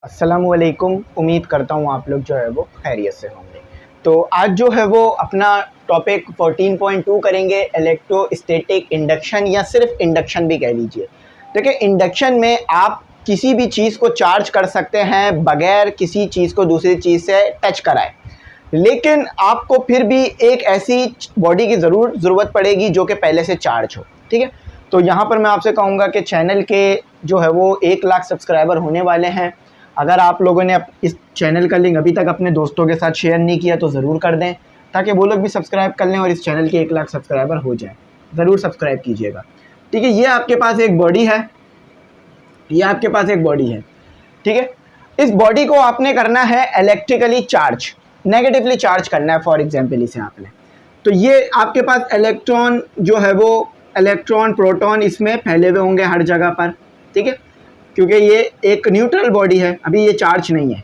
अस्सलामुअलैकुम। उम्मीद करता हूँ आप लोग जो है वो खैरियत से होंगे। तो आज जो है वो अपना टॉपिक 14.2 करेंगे, इलेक्ट्रोस्टैटिक इंडक्शन या सिर्फ इंडक्शन भी कह लीजिए। देखिए, इंडक्शन में आप किसी भी चीज़ को चार्ज कर सकते हैं बगैर किसी चीज़ को दूसरी चीज़ से टच कराए, लेकिन आपको फिर भी एक ऐसी बॉडी की ज़रूरत पड़ेगी जो कि पहले से चार्ज हो। ठीक है, तो यहाँ पर मैं आपसे कहूँगा कि चैनल के जो है वो 1 लाख सब्सक्राइबर होने वाले हैं। अगर आप लोगों ने इस चैनल का लिंक अभी तक अपने दोस्तों के साथ शेयर नहीं किया तो ज़रूर कर दें, ताकि वो लोग भी सब्सक्राइब कर लें और इस चैनल के 1 लाख सब्सक्राइबर हो जाए। ज़रूर सब्सक्राइब कीजिएगा। ठीक है, ये आपके पास एक बॉडी है, ये आपके पास एक बॉडी है। ठीक है, इस बॉडी को आपने करना है इलेक्ट्रिकली चार्ज, नेगेटिवली चार्ज करना है। फॉर एग्जांपल इसे आपने, तो ये आपके पास इलेक्ट्रॉन जो है वो इलेक्ट्रॉन प्रोटॉन इसमें फैले हुए होंगे हर जगह पर। ठीक है, क्योंकि ये एक न्यूट्रल बॉडी है, अभी ये चार्ज नहीं है।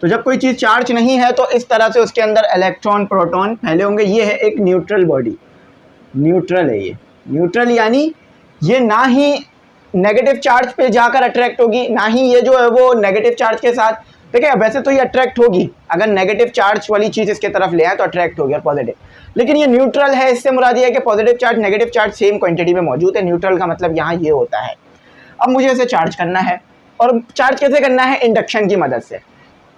तो जब कोई चीज़ चार्ज नहीं है तो इस तरह से उसके अंदर इलेक्ट्रॉन प्रोटॉन फैले होंगे। ये है एक न्यूट्रल बॉडी, न्यूट्रल है ये। न्यूट्रल यानी ये ना ही नेगेटिव चार्ज पे जाकर अट्रैक्ट होगी, ना ही ये जो है वो नेगेटिव चार्ज के साथ, देखिए वैसे तो ये अट्रैक्ट होगी, अगर नेगेटिव चार्ज वाली चीज़ इसके तरफ ले आए तो अट्रैक्ट होगी और पॉजिटिव, लेकिन ये न्यूट्रल है। इससे मुराद ये है कि positive charge negative charge same quantity में मौजूद है। न्यूट्रल का मतलब यहाँ ये होता है। अब मुझे इसे चार्ज करना है, और चार्ज कैसे करना है? इंडक्शन की मदद से।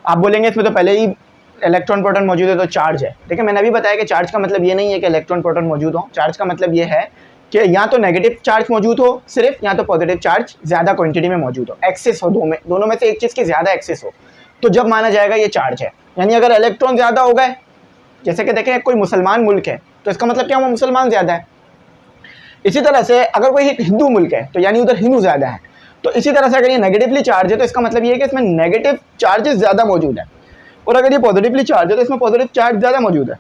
आप बोलेंगे इसमें तो पहले ही इलेक्ट्रॉन प्रोटॉन मौजूद है तो चार्ज है। देखिए, मैंने अभी बताया कि चार्ज का मतलब ये नहीं है कि इलेक्ट्रॉन प्रोटॉन मौजूद हो। चार्ज का मतलब ये है कि या तो नेगेटिव चार्ज मौजूद हो सिर्फ, या तो पॉजिटिव चार्ज ज़्यादा क्वांटिटी में मौजूद हो, एक्सेस हो, दोनों में से एक चीज़ की ज़्यादा एक्सेस हो, तो जब माना जाएगा ये चार्ज है। यानी अगर इलेक्ट्रॉन ज़्यादा हो गए, जैसे कि देखें कोई मुसलमान मुल्क है तो इसका मतलब क्या हुआ? मुसलमान ज़्यादा है। इसी तरह से अगर कोई हिंदू मुल्क है तो यानी उधर हिंदू ज़्यादा है। तो इसी तरह से अगर ये नेगेटिवली चार्ज है तो इसका मतलब ये है कि इसमें नेगेटिव चार्जेस ज़्यादा मौजूद है, और अगर ये पॉजिटिवली चार्ज है तो इसमें पॉजिटिव चार्ज ज़्यादा मौजूद है।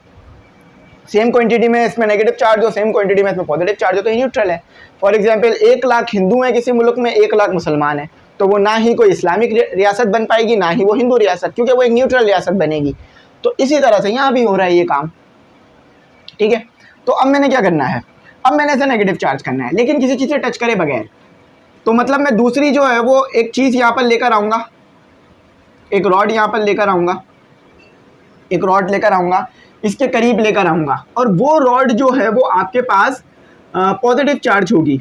सेम क्वांटिटी में इसमें नेगेटिव चार्ज हो, सेम क्वांटिटी में इसमें पॉजिटिव चार्ज हो, तो ये न्यूट्रल है। फॉर एग्जांपल 1 लाख हिंदू हैं किसी मुल्क में, 1 लाख मुसलमान है, तो वो ना ही कोई इस्लामिक रियासत बन पाएगी, ना ही वो हिंदू रियासत, क्योंकि वो एक न्यूट्रल रियासत बनेगी। तो इसी तरह से यहाँ भी हो रहा है ये काम। ठीक है, तो अब मैंने क्या करना है? अब मैंने इसे नेगेटिव चार्ज करना है, लेकिन किसी चीज़ से टच करे बगैर। तो मतलब मैं दूसरी जो है वो एक चीज़ यहाँ पर लेकर आऊँगा, एक रॉड यहाँ पर लेकर आऊँगा, एक रॉड लेकर आऊँगा, इसके करीब लेकर आऊँगा, और वो रॉड जो है वो आपके पास पॉजिटिव चार्ज होगी।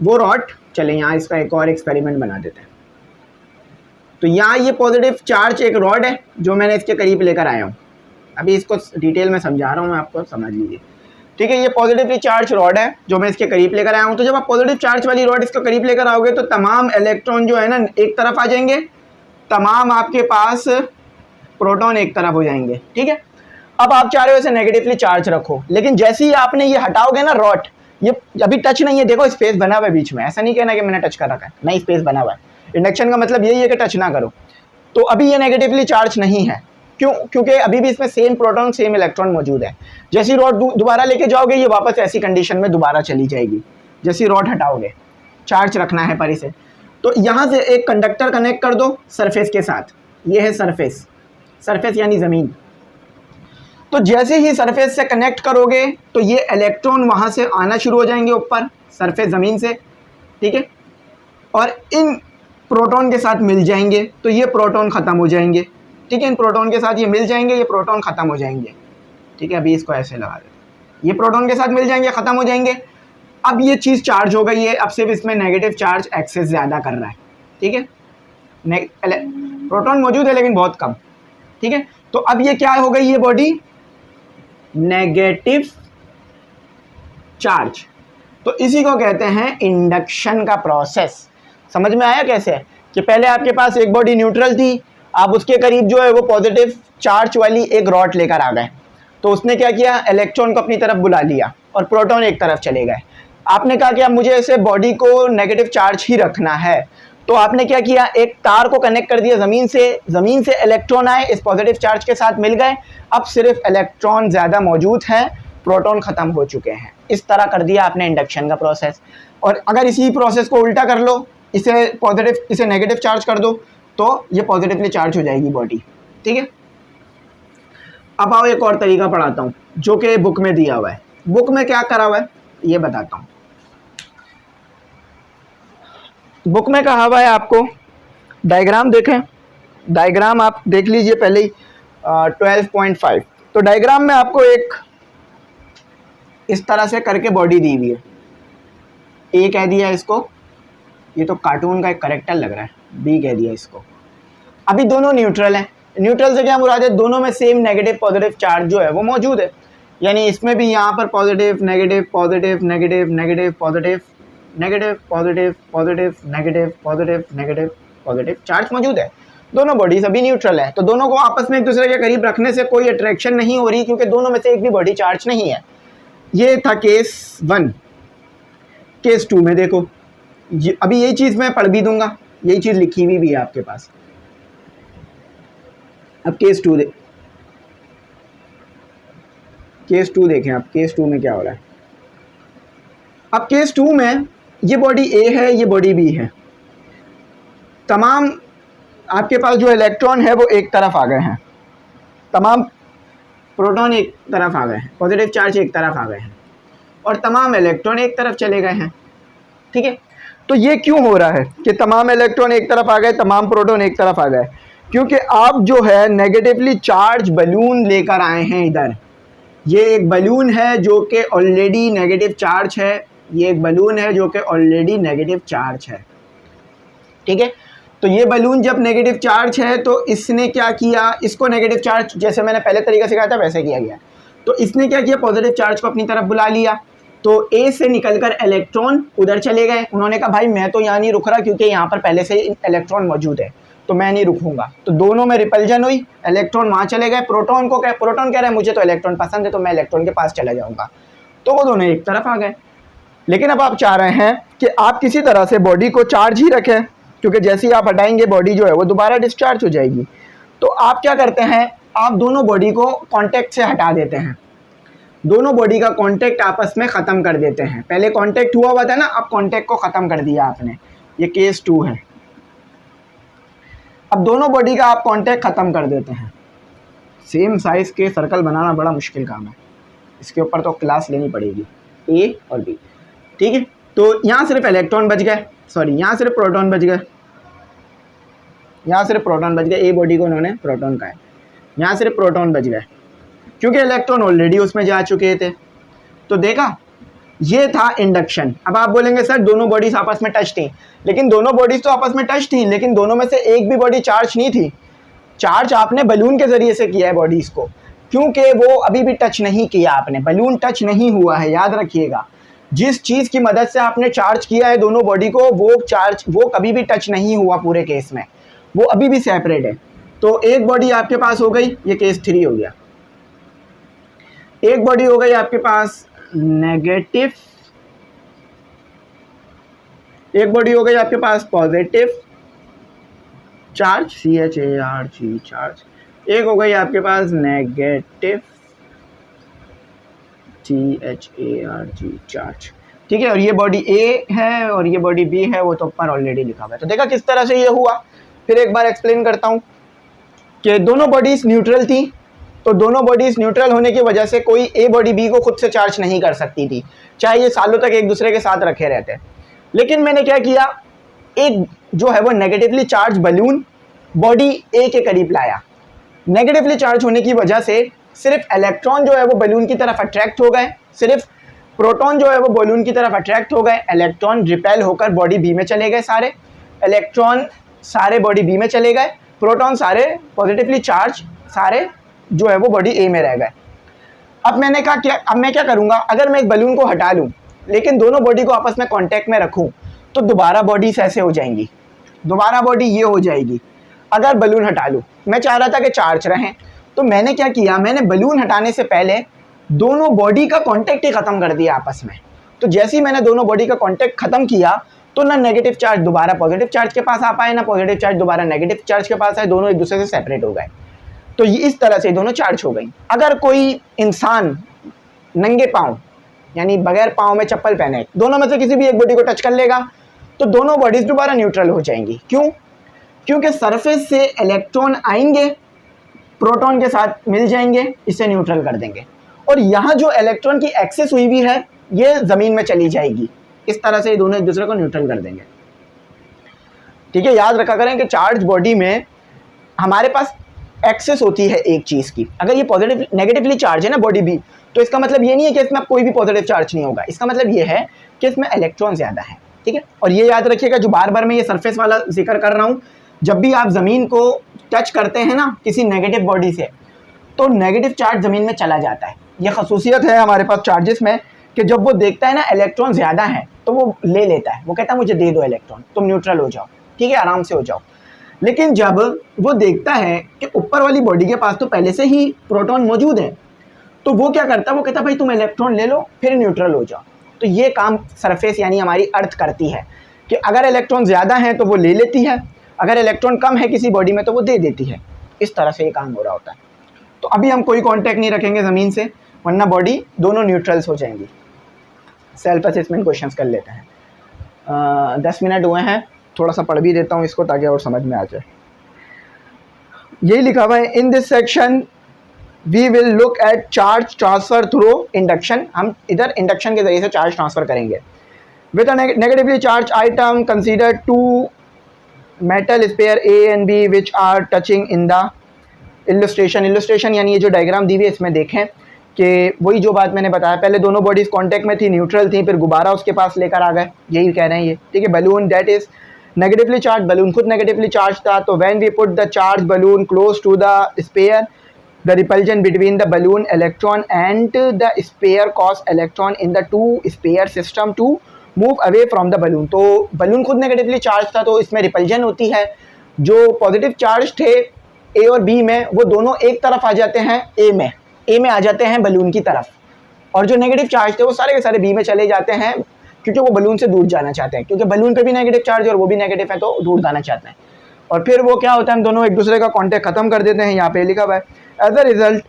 वो रॉड, चले यहाँ इसका एक और एक्सपेरिमेंट बना देते हैं। तो यहाँ ये पॉजिटिव चार्ज एक रॉड है जो मैंने इसके करीब लेकर आया हूँ। अभी इसको डिटेल में समझा रहा हूँ मैं, आपको समझ लीजिए। ठीक है, ये पॉजिटिवली चार्ज रॉड है जो मैं इसके करीब लेकर आया हूँ। तो जब आप पॉजिटिव चार्ज वाली रॉड इसके करीब लेकर आओगे तो तमाम इलेक्ट्रॉन जो है ना एक तरफ आ जाएंगे, तमाम आपके पास प्रोटॉन एक तरफ हो जाएंगे। ठीक है, अब आप चाह रहे हो इसे नेगेटिवली चार्ज रखो, लेकिन जैसे ही आपने ये हटाओगे ना रॉड, ये अभी टच नहीं है, देखो स्पेस बना हुआ है बीच में, ऐसा नहीं कहना कि मैंने टच कर रखा है, नहीं, स्पेस बना हुआ है। इंडक्शन का मतलब यही है कि टच ना करो। तो अभी ये नेगेटिवली चार्ज नहीं है, क्यों? क्योंकि अभी भी इसमें सेम प्रोटॉन सेम इलेक्ट्रॉन मौजूद है। जैसी रॉड दोबारा लेके जाओगे ये वापस ऐसी कंडीशन में दोबारा चली जाएगी। जैसी रॉड हटाओगे, चार्ज रखना है पर इसे, तो यहाँ से एक कंडक्टर कनेक्ट कर दो सरफेस के साथ। ये है सरफेस, सरफेस यानी ज़मीन। तो जैसे ही सरफेस से कनेक्ट करोगे तो ये इलेक्ट्रॉन वहाँ से आना शुरू हो जाएंगे ऊपर सरफेस ज़मीन से। ठीक है, और इन प्रोटॉन के साथ मिल जाएंगे, तो ये प्रोटॉन ख़त्म हो जाएंगे। ठीक है, इन प्रोटॉन के साथ ये मिल जाएंगे, ये प्रोटॉन ख़त्म हो जाएंगे। ठीक है, अभी इसको ऐसे लगा देते, ये प्रोटॉन के साथ मिल जाएंगे, ख़त्म हो जाएंगे। अब ये चीज़ चार्ज हो गई है, अब सिर्फ इसमें नेगेटिव चार्ज एक्सेस ज़्यादा कर रहा है। ठीक है, प्रोटॉन मौजूद है लेकिन बहुत कम। ठीक है, तो अब ये क्या हो गई, ये बॉडी नेगेटिव चार्ज। तो इसी को कहते हैं इंडक्शन का प्रोसेस। समझ में आया कैसे? कि पहले आपके पास एक बॉडी न्यूट्रल थी, आप उसके करीब जो है वो पॉजिटिव चार्ज वाली एक रॉड लेकर आ गए, तो उसने क्या किया? इलेक्ट्रॉन को अपनी तरफ बुला लिया और प्रोटॉन एक तरफ चले गए। आपने कहा कि अब मुझे इसे बॉडी को नेगेटिव चार्ज ही रखना है, तो आपने क्या किया? एक तार को कनेक्ट कर दिया ज़मीन से इलेक्ट्रॉन आए, इस पॉजिटिव चार्ज के साथ मिल गए, अब सिर्फ इलेक्ट्रॉन ज़्यादा मौजूद हैं, प्रोटॉन ख़त्म हो चुके हैं। इस तरह कर दिया आपने इंडक्शन का प्रोसेस। और अगर इसी प्रोसेस को उल्टा कर लो, इसे पॉजिटिव इसे नेगेटिव चार्ज कर दो, तो ये पॉजिटिवली चार्ज हो जाएगी बॉडी। ठीक है, अब आओ एक और तरीका पढ़ाता हूँ जो कि बुक में दिया हुआ है। बुक में क्या करा हुआ है ये बताता हूँ। बुक में कहा हुआ है, आपको डायग्राम देखें, डायग्राम आप देख लीजिए पहले ही 12.5। तो डायग्राम में आपको एक इस तरह से करके बॉडी दी हुई है, ए कह दिया इसको, ये तो कार्टून का एक करेक्टर लग रहा है, बी कह दिया इसको। अभी दोनों न्यूट्रल हैं। न्यूट्रल से क्या मुराद है, दोनों में सेम नेगेटिव पॉजिटिव चार्ज जो है वो मौजूद है, यानी इसमें भी यहाँ पर positive negative positive negative negative positive negative positive positive negative positive negative positive charge मौजूद है। दोनों बॉडीज अभी न्यूट्रल है, तो दोनों को आपस में एक दूसरे के करीब रखने से कोई अट्रैक्शन नहीं हो रही, क्योंकि दोनों में से एक भी बॉडी चार्ज नहीं है। ये था केस 1। केस 2 में देखो, अभी यही चीज़ मैं पढ़ भी दूंगा, यही चीज़ लिखी हुई भी है आपके पास। अब केस 2 देखें आप, केस 2 में क्या हो रहा है। अब केस 2 में ये बॉडी ए है, ये बॉडी बी है। तमाम आपके पास जो इलेक्ट्रॉन है वो एक तरफ आ गए हैं, तमाम प्रोटॉन एक तरफ आ गए हैं, पॉजिटिव चार्ज एक तरफ आ गए हैं, और तमाम इलेक्ट्रॉन एक तरफ चले गए हैं। ठीक है, तो ये क्यों हो रहा है कि तमाम इलेक्ट्रॉन एक तरफ आ गए, तमाम प्रोटॉन एक तरफ आ गए? क्योंकि आप जो है नेगेटिवली चार्ज बलून लेकर आए हैं इधर। ये एक बलून है जो कि ऑलरेडी नेगेटिव चार्ज है, ये एक बलून है जो कि ऑलरेडी नेगेटिव चार्ज है। ठीक है, तो ये बलून जब नेगेटिव चार्ज है तो इसने क्या किया, इसको नेगेटिव चार्ज जैसे मैंने पहले तरीका सिखाया था वैसे किया गया। तो इसने क्या किया, पॉजिटिव चार्ज को अपनी तरफ बुला लिया। तो ए से निकलकर इलेक्ट्रॉन उधर चले गए। उन्होंने कहा भाई मैं तो यहाँ नहीं रुक रहा, क्योंकि यहाँ पर पहले से इलेक्ट्रॉन मौजूद है, तो मैं नहीं रुकूंगा। तो दोनों में रिपल्जन हुई, इलेक्ट्रॉन वहाँ चले गए। प्रोटॉन कह रहा है मुझे तो इलेक्ट्रॉन पसंद है, तो मैं इलेक्ट्रॉन के पास चला जाऊँगा। तो वो दोनों एक तरफ आ गए। लेकिन अब आप चाह रहे हैं कि आप किसी तरह से बॉडी को चार्ज ही रखें, क्योंकि जैसे ही आप हटाएंगे बॉडी जो है वो दोबारा डिस्चार्ज हो जाएगी। तो आप क्या करते हैं, आप दोनों बॉडी को कांटेक्ट से हटा देते हैं, दोनों बॉडी का कांटेक्ट आपस में ख़त्म कर देते हैं। पहले कांटेक्ट हुआ था ना, अब कांटेक्ट को ख़त्म कर दिया आपने। ये केस 2 है। अब दोनों बॉडी का आप कांटेक्ट ख़त्म कर देते हैं। सेम साइज़ के सर्कल बनाना बड़ा मुश्किल काम है, इसके ऊपर तो क्लास लेनी पड़ेगी, ए और बी। ठीक है, तो यहाँ सिर्फ इलेक्ट्रॉन बच गए, सॉरी यहाँ सिर्फ प्रोटॉन बच गए, यहाँ सिर्फ प्रोटॉन बच गए। ए बॉडी को उन्होंने प्रोटॉन कहा है, यहाँ सिर्फ प्रोटॉन बच गए, क्योंकि इलेक्ट्रॉन ऑलरेडी उसमें जा चुके थे। तो देखा, ये था इंडक्शन। अब आप बोलेंगे सर दोनों बॉडीज आपस में टच थी, लेकिन दोनों बॉडीज तो आपस में टच थी, लेकिन दोनों में से एक भी बॉडी चार्ज नहीं थी। चार्ज आपने बलून के ज़रिए से किया है बॉडीज़ को, क्योंकि वो अभी भी टच नहीं किया आपने, बलून टच नहीं हुआ है। याद रखिएगा, जिस चीज़ की मदद से आपने चार्ज किया है दोनों बॉडी को, वो कभी भी टच नहीं हुआ पूरे केस में, वो अभी भी सेपरेट है। तो एक बॉडी आपके पास हो गई, ये केस 3 हो गया। एक बॉडी हो गई आपके पास नेगेटिव, एक बॉडी हो गई आपके पास पॉजिटिव चार्ज, CHARG चार्ज, एक हो गई आपके पास नेगेटिव CHARG चार्ज। ठीक है, और ये बॉडी ए है और ये बॉडी बी है, वो तो ऊपर ऑलरेडी लिखा हुआ है। तो देखा किस तरह से ये हुआ। फिर एक बार एक्सप्लेन करता हूँ कि दोनों बॉडीज न्यूट्रल थी, तो दोनों बॉडीज न्यूट्रल होने की वजह से कोई ए बॉडी बी को खुद से चार्ज नहीं कर सकती थी, चाहे ये सालों तक एक दूसरे के साथ रखे रहते। लेकिन मैंने क्या किया, एक जो है वो नेगेटिवली चार्ज बलून बॉडी ए के करीब लाया। नेगेटिवली चार्ज होने की वजह से सिर्फ इलेक्ट्रॉन जो है वो बलून की तरफ अट्रैक्ट हो गए, सिर्फ प्रोटॉन जो है वो बलून की तरफ अट्रैक्ट हो गए। इलेक्ट्रॉन रिपेल होकर बॉडी बी में चले गए, सारे इलेक्ट्रॉन सारे बॉडी बी में चले गए, प्रोटॉन सारे पॉजिटिवली चार्ज सारे जो है वो बॉडी ए में रह गए। अब मैंने कहा क्या, अब मैं क्या करूँगा, अगर मैं एक बलून को हटा लूँ लेकिन दोनों बॉडी को आपस में कांटेक्ट में रखूँ, तो दोबारा बॉडीज ऐसे हो जाएंगी, दोबारा बॉडी ये हो जाएगी। अगर बलून हटा लूँ, मैं चाह रहा था कि चार्ज रहें, तो मैंने क्या किया, मैंने बलून हटाने से पहले दोनों बॉडी का कांटेक्ट ही ख़त्म कर दिया आपस में। तो जैसे ही मैंने दोनों बॉडी का कांटेक्ट ख़त्म किया, तो ना नेगेटिव चार्ज दोबारा पॉजिटिव चार्ज के पास आ पाए, ना पॉजिटिव चार्ज दोबारा नेगेटिव चार्ज के पास आए, दोनों एक दूसरे से सेपरेट हो गए। तो ये इस तरह से दोनों चार्ज हो गई। अगर कोई इंसान नंगे पाँव यानी बगैर पाँव में चप्पल पहने, दोनों में से किसी भी एक बॉडी को टच कर लेगा, तो दोनों बॉडीज दोबारा न्यूट्रल हो जाएंगी। क्यों? क्योंकि सरफेस से इलेक्ट्रॉन आएंगे, प्रोटॉन के साथ मिल जाएंगे, इसे न्यूट्रल कर देंगे, और यहाँ जो इलेक्ट्रॉन की एक्सेस हुई हुई है ये ज़मीन में चली जाएगी। इस तरह से ये दोनों एक दूसरे को न्यूट्रल कर देंगे। ठीक है, याद रखा करें कि चार्ज बॉडी में हमारे पास एक्सेस होती है एक चीज़ की, अगर ये पॉजिटिव नेगेटिवली चार्ज है ना बॉडी भी, तो इसका मतलब ये नहीं है कि इसमें कोई भी पॉजिटिव चार्ज नहीं होगा, इसका मतलब ये है कि इसमें इलेक्ट्रॉन ज़्यादा है, ठीक है। और ये याद रखिएगा, जो बार बार मैं ये सरफेस वाला जिक्र कर रहा हूँ, जब भी आप ज़मीन को टच करते हैं ना किसी नेगेटिव बॉडी से, तो नेगेटिव चार्ज ज़मीन में चला जाता है। यह खसूसियत है हमारे पास चार्जेस में कि जब वो देखता है ना इलेक्ट्रॉन ज़्यादा है तो वो ले लेता है, वो कहता है मुझे दे दो इलेक्ट्रॉन, तुम न्यूट्रल हो जाओ, ठीक है, आराम से हो जाओ। लेकिन जब वो देखता है कि ऊपर वाली बॉडी के पास तो पहले से ही प्रोटॉन मौजूद है, तो वो क्या करता है, वो कहता है भाई तुम इलेक्ट्रॉन ले लो फिर न्यूट्रल हो जाओ। तो ये काम सरफेस यानी हमारी अर्थ करती है कि अगर इलेक्ट्रॉन ज़्यादा है तो वो ले लेती है, अगर इलेक्ट्रॉन कम है किसी बॉडी में तो वो दे देती है। इस तरह से ये काम हो रहा होता है। तो अभी हम कोई कांटेक्ट नहीं रखेंगे ज़मीन से, वरना बॉडी दोनों न्यूट्रल्स हो जाएंगी। सेल्फ असेसमेंट क्वेश्चंस कर लेते हैं। 10 मिनट हुए हैं, थोड़ा सा पढ़ भी देता हूँ इसको ताकि और समझ में आ जाए। यही लिखा हुआ है, in this section we will look at charge transfer through induction. हम इधर इंडक्शन के जरिए से चार्ज ट्रांसफर करेंगे। With a negatively charge item consider two metal sphere A and B which are touching in the illustration. Illustration यानी ये जो diagram दी हुई है इसमें देखें कि वही जो बात मैंने बताया, पहले दोनों बॉडीज कांटेक्ट में थी, न्यूट्रल थी, फिर गुब्बारा उसके पास लेकर आ गए, यही कह रहे हैं ये, ठीक है। Balloon that is negatively charge, balloon खुद नेगेटिवली चार्ज था, तो when we put the charge balloon close to the sphere the repulsion between the balloon electron and the sphere cause electron in the two sphere system to move away from the balloon. तो balloon खुद negatively charge था तो इसमें repulsion होती है, जो positive charge थे ए और बी में वो दोनों एक तरफ आ जाते हैं, ए में आ जाते हैं बलून की तरफ, और जो नेगेटिव चार्ज थे वो सारे के सारे बी में चले जाते हैं, क्योंकि वो बलून से दूर जाना चाहते हैं, क्योंकि बलून पे भी नेगेटिव चार्ज और वो भी नेगेटिव है तो दूर जाना चाहते हैं। और फिर वो क्या होता है, हम दोनों एक दूसरे का कांटेक्ट खत्म कर देते हैं, यहाँ पे लिखा हुआ है as a result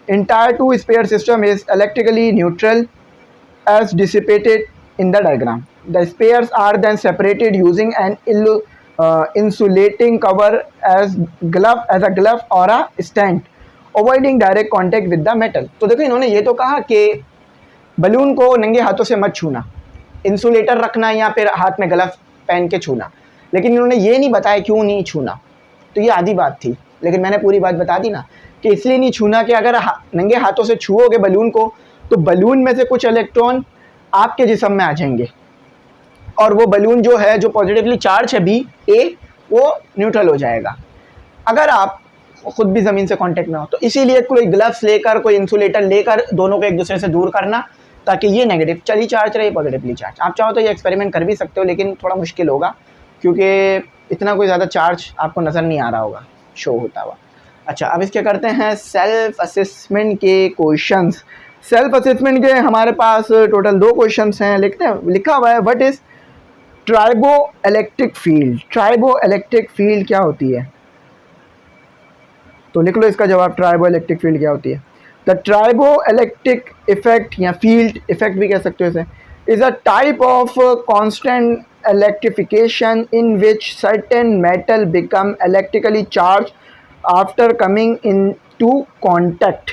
entire two sphere system is electrically neutral as dissipated in the diagram. The spares are then separated using an insulating cover as a glove or a stand, avoiding direct contact with the metal. तो देखो इन्होंने ये तो कहा कि balloon को नंगे हाथों से मत छूना, इंसुलेटर रखना या फिर हाथ में ग्लव पहन के छूना, लेकिन इन्होंने ये नहीं बताया क्यों नहीं छूना। तो ये आधी बात थी, लेकिन मैंने पूरी बात बता दी ना कि इसलिए नहीं छूना कि अगर नंगे हाथों से छुओगे बलून को तो बलून में से कुछ इलेक्ट्रॉन आपके जिस्म में आ जाएंगे, और वो बलून जो है जो पॉजिटिवली चार्ज है बी ए, वो न्यूट्रल हो जाएगा अगर आप खुद भी ज़मीन से कांटेक्ट में हो। तो इसीलिए कोई ग्लव्स लेकर, कोई इंसुलेटर लेकर दोनों को एक दूसरे से दूर करना, ताकि ये नेगेटिव चली चार्ज रहे, पॉजिटिवली चार्ज। आप चाहो तो ये एक्सपेरिमेंट कर भी सकते हो, लेकिन थोड़ा मुश्किल होगा क्योंकि इतना कोई ज़्यादा चार्ज आपको नज़र नहीं आ रहा होगा शो होता हुआ। अच्छा, अब इसके करते हैं सेल्फ असेसमेंट के क्वेश्चंस। सेल्फ असेसमेंट के हमारे पास टोटल 2 क्वेश्चंस हैं। लिखते हैं, लिखा हुआ है what is tribo electric field. Tribo electric field क्या होती है, तो लिख लो इसका जवाब, ट्राइबो इलेक्ट्रिक फील्ड क्या होती है। द ट्राइबो इलेक्ट्रिक इफेक्ट या फील्ड इफेक्ट भी कह सकते हो इसे, is a type of constant electrification in which certain metal become electrically charge after coming into contact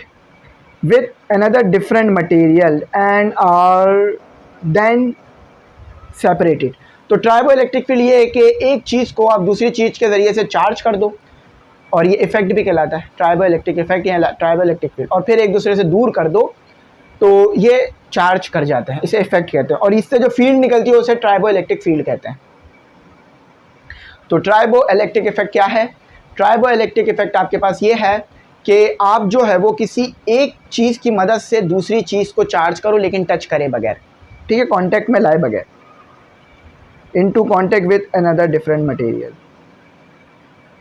with another different material and are then separated। तो tribo electric field ये है कि एक चीज़ को आप दूसरी चीज़ के ज़रिए से चार्ज कर दो, और ये इफेक्ट भी कहलाता है ट्राइबो इलेक्ट्रिक इफेक्ट या ट्राइबो इलेक्ट्रिक फील्ड, और फिर एक दूसरे से दूर कर दो तो ये चार्ज कर जाते हैं, इसे इफेक्ट कहते हैं, और इससे जो फील्ड निकलती है उसे ट्राइबो इलेक्ट्रिक फील्ड कहते हैं। तो ट्राइबो इलेक्ट्रिक इफेक्ट क्या है? ट्राइबो इलेक्ट्रिक इफेक्ट आपके पास ये है कि आप जो है वो किसी एक चीज़ की मदद से दूसरी चीज़ को चार्ज करो लेकिन टच करे बगैर, ठीक है, कांटेक्ट में लाए बगैर, into contact with another different material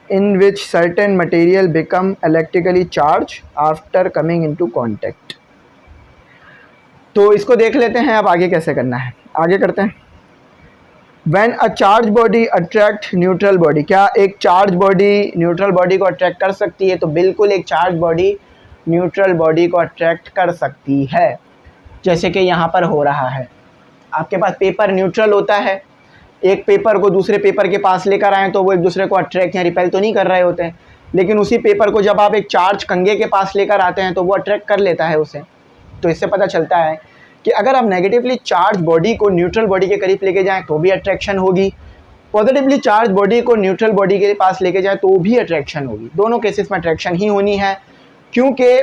in which certain material become electrically charge after coming into contact. तो इसको देख लेते हैं अब आगे कैसे करना है। आगे करते हैं। When a charged body attract neutral body, क्या एक चार्ज बॉडी न्यूट्रल बॉडी को अट्रैक्ट कर सकती है? तो बिल्कुल एक चार्ज बॉडी न्यूट्रल बॉडी को अट्रैक्ट कर सकती है, जैसे कि यहाँ पर हो रहा है। आपके पास पेपर न्यूट्रल होता है, एक पेपर को दूसरे पेपर के पास लेकर आएँ तो वो एक दूसरे को अट्रैक्ट या रिपेल तो नहीं कर रहे होते हैं, लेकिन उसी पेपर को जब आप एक चार्ज कंघे के पास लेकर आते हैं तो वो अट्रैक्ट कर लेता है उसे। तो इससे पता चलता है कि अगर आप नेगेटिवली चार्ज बॉडी को न्यूट्रल बॉडी के करीब लेके जाएं तो भी अट्रैक्शन होगी, पॉजिटिवली चार्ज बॉडी को न्यूट्रल बॉडी के पास लेके जाए तो भी अट्रैक्शन होगी, दोनों केसेस में अट्रैक्शन ही होनी है, क्योंकि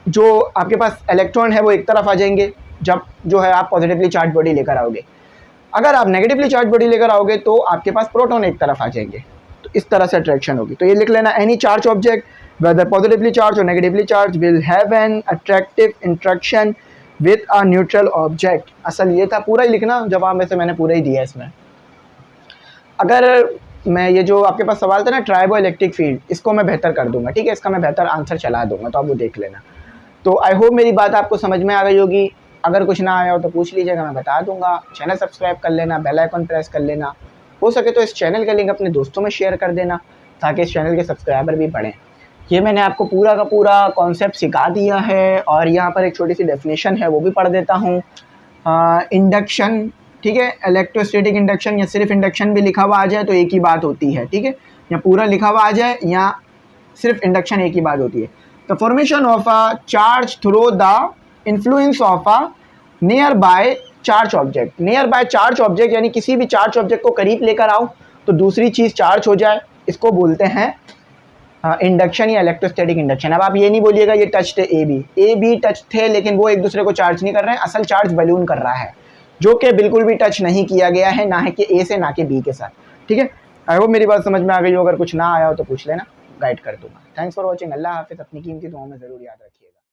जो आपके पास इलेक्ट्रॉन है वो एक तरफ आ जाएंगे जब जो है आप पॉजिटिवली चार्ज बॉडी लेकर आओगे। अगर आप नेगेटिवली चार्ज बॉडी लेकर आओगे तो आपके पास प्रोटॉन एक तरफ आ जाएंगे, तो इस तरह से अट्रैक्शन होगी। तो ये लिख लेना, any charge object whether positively charge और negatively charge will have an attractive interaction with a neutral object. असल ये था, पूरा ही लिखना, जवाब में से मैंने पूरा ही दिया इसमें। अगर मैं ये जो आपके पास सवाल था ना ट्राइबो इलेक्ट्रिक फील्ड, इसको मैं बेहतर कर दूंगा, ठीक है, इसका मैं बेहतर आंसर चला दूंगा, तो आप वो देख लेना। तो आई होप मेरी बात आपको समझ में आ गई होगी। अगर कुछ ना आया हो तो पूछ लीजिएगा, मैं बता दूंगा। चैनल सब्सक्राइब कर लेना, बेल आइकन प्रेस कर लेना, हो सके तो इस चैनल का लिंक अपने दोस्तों में शेयर कर देना ताकि इस चैनल के सब्सक्राइबर भी बढ़ें। ये मैंने आपको पूरा का पूरा कॉन्सेप्ट सिखा दिया है और यहाँ पर एक छोटी सी डेफिनेशन है वो भी पढ़ देता हूँ। इंडक्शन, ठीक है, इलेक्ट्रोस्टैटिक इंडक्शन या सिर्फ इंडक्शन भी लिखा हुआ आ जाए तो एक ही बात होती है, ठीक है, या पूरा लिखा हुआ आ जाए या सिर्फ इंडक्शन एक ही बात होती है। The formation of a charge through the influence of a near by charge object. Near by charge object यानी किसी भी चार्ज ऑब्जेक्ट को करीब लेकर आओ तो दूसरी चीज़ चार्ज हो जाए, इसको बोलते हैं इंडक्शन या इलेक्ट्रोस्टैटिक इंडक्शन। अब आप ये नहीं बोलिएगा ये टच थे ए बी टच थे लेकिन वो एक दूसरे को चार्ज नहीं कर रहे हैं, असल चार्ज बलून कर रहा है जो कि बिल्कुल भी टच नहीं किया गया है, ना है कि ए से ना कि बी के साथ, ठीक है। आई होप मेरी बात समझ में आ गई हो, अगर कुछ ना आया हो तो पूछ लेना, गाइड कर दूंगा। थैंक्स फॉर वॉचिंग, अल्लाह हाफिज़, अपनी कीमती दुआओं में ज़रूर याद रखिए।